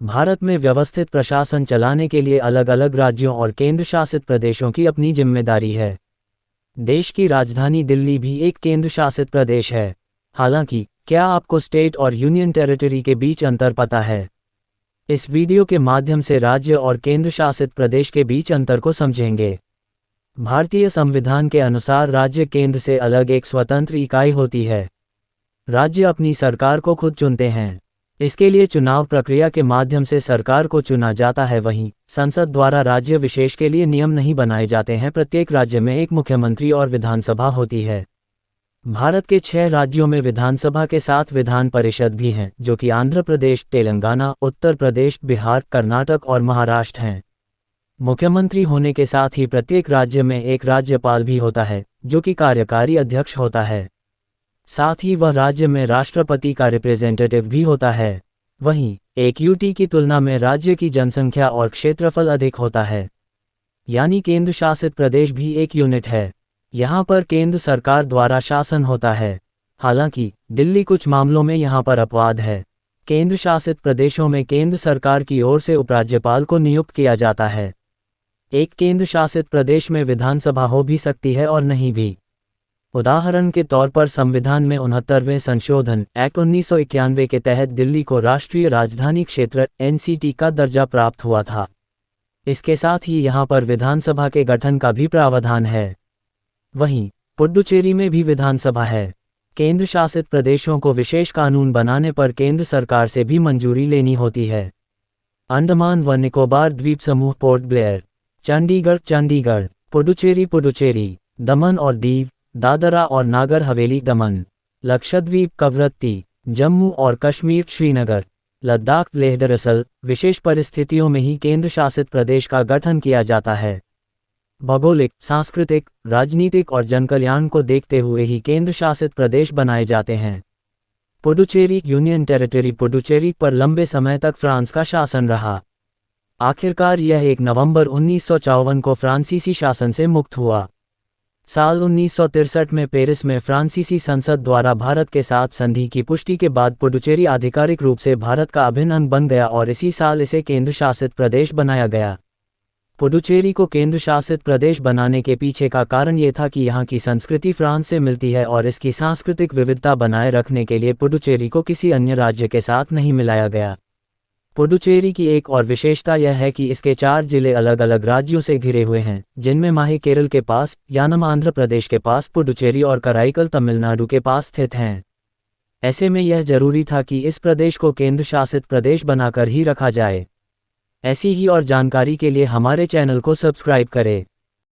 भारत में व्यवस्थित प्रशासन चलाने के लिए अलग अलग राज्यों और केंद्र शासित प्रदेशों की अपनी जिम्मेदारी है। देश की राजधानी दिल्ली भी एक केंद्र शासित प्रदेश है। हालांकि, क्या आपको स्टेट और यूनियन टेरिटरी के बीच अंतर पता है? इस वीडियो के माध्यम से राज्य और केंद्र शासित प्रदेश के बीच अंतर को समझेंगे। भारतीय संविधान के अनुसार राज्य केंद्र से अलग एक स्वतंत्र इकाई होती है। राज्य अपनी सरकार को खुद चुनते हैं। इसके लिए चुनाव प्रक्रिया के माध्यम से सरकार को चुना जाता है। वहीं संसद द्वारा राज्य विशेष के लिए नियम नहीं बनाए जाते हैं। प्रत्येक राज्य में एक मुख्यमंत्री और विधानसभा होती है। भारत के 6 राज्यों में विधानसभा के साथ विधान परिषद भी हैं, जो कि आंध्र प्रदेश, तेलंगाना, उत्तर प्रदेश, बिहार, कर्नाटक और महाराष्ट्र हैं। मुख्यमंत्री होने के साथ ही प्रत्येक राज्य में एक राज्यपाल भी होता है, जो कि कार्यकारी अध्यक्ष होता है। साथ ही वह राज्य में राष्ट्रपति का रिप्रेजेंटेटिव भी होता है। वहीं एक यूटी की तुलना में राज्य की जनसंख्या और क्षेत्रफल अधिक होता है, यानी केंद्र शासित प्रदेश भी एक यूनिट है। यहाँ पर केंद्र सरकार द्वारा शासन होता है। हालांकि दिल्ली कुछ मामलों में यहाँ पर अपवाद है। केंद्र शासित प्रदेशों में केंद्र सरकार की ओर से उपराज्यपाल को नियुक्त किया जाता है। एक केंद्र शासित प्रदेश में विधानसभा हो भी सकती है और नहीं भी। उदाहरण के तौर पर संविधान में 69वें संशोधन एक्ट 1991 के तहत दिल्ली को राष्ट्रीय राजधानी क्षेत्र (एनसीटी) का दर्जा प्राप्त हुआ था। इसके साथ ही यहाँ पर विधानसभा के गठन का भी प्रावधान है। वहीं पुडुचेरी में भी विधानसभा है। केंद्र शासित प्रदेशों को विशेष कानून बनाने पर केंद्र सरकार से भी मंजूरी लेनी होती है। अंडमान व निकोबार द्वीप समूह पोर्ट ब्लेयर, चंडीगढ़, पुडुचेरी, दमन और दीव, दादरा और नागर हवेली दमन, लक्षद्वीप कवरत्ती, जम्मू और कश्मीर श्रीनगर, लद्दाख लेह। दरअसल विशेष परिस्थितियों में ही केंद्र शासित प्रदेश का गठन किया जाता है। भौगोलिक, सांस्कृतिक, राजनीतिक और जनकल्याण को देखते हुए ही केंद्र शासित प्रदेश बनाए जाते हैं। पुडुचेरी यूनियन टेरिटरी पुडुचेरी पर लंबे समय तक फ्रांस का शासन रहा। आखिरकार यह 1 नवंबर 1954 को फ्रांसीसी शासन से मुक्त हुआ। साल 1963 में पेरिस में फ्रांसीसी संसद द्वारा भारत के साथ संधि की पुष्टि के बाद पुडुचेरी आधिकारिक रूप से भारत का अभिन्न अंग बन गया और इसी साल इसे केंद्र शासित प्रदेश बनाया गया। पुडुचेरी को केंद्र शासित प्रदेश बनाने के पीछे का कारण ये था कि यहाँ की संस्कृति फ्रांस से मिलती है और इसकी सांस्कृतिक विविधता बनाए रखने के लिए पुडुचेरी को किसी अन्य राज्य के साथ नहीं मिलाया गया। पुडुचेरी की एक और विशेषता यह है कि इसके 4 जिले अलग अलग राज्यों से घिरे हुए हैं, जिनमें माही केरल के पास, यानम आंध्र प्रदेश के पास, पुडुचेरी और कराईकल तमिलनाडु के पास स्थित हैं। ऐसे में यह जरूरी था कि इस प्रदेश को केंद्र शासित प्रदेश बनाकर ही रखा जाए। ऐसी ही और जानकारी के लिए हमारे चैनल को सब्सक्राइब करें।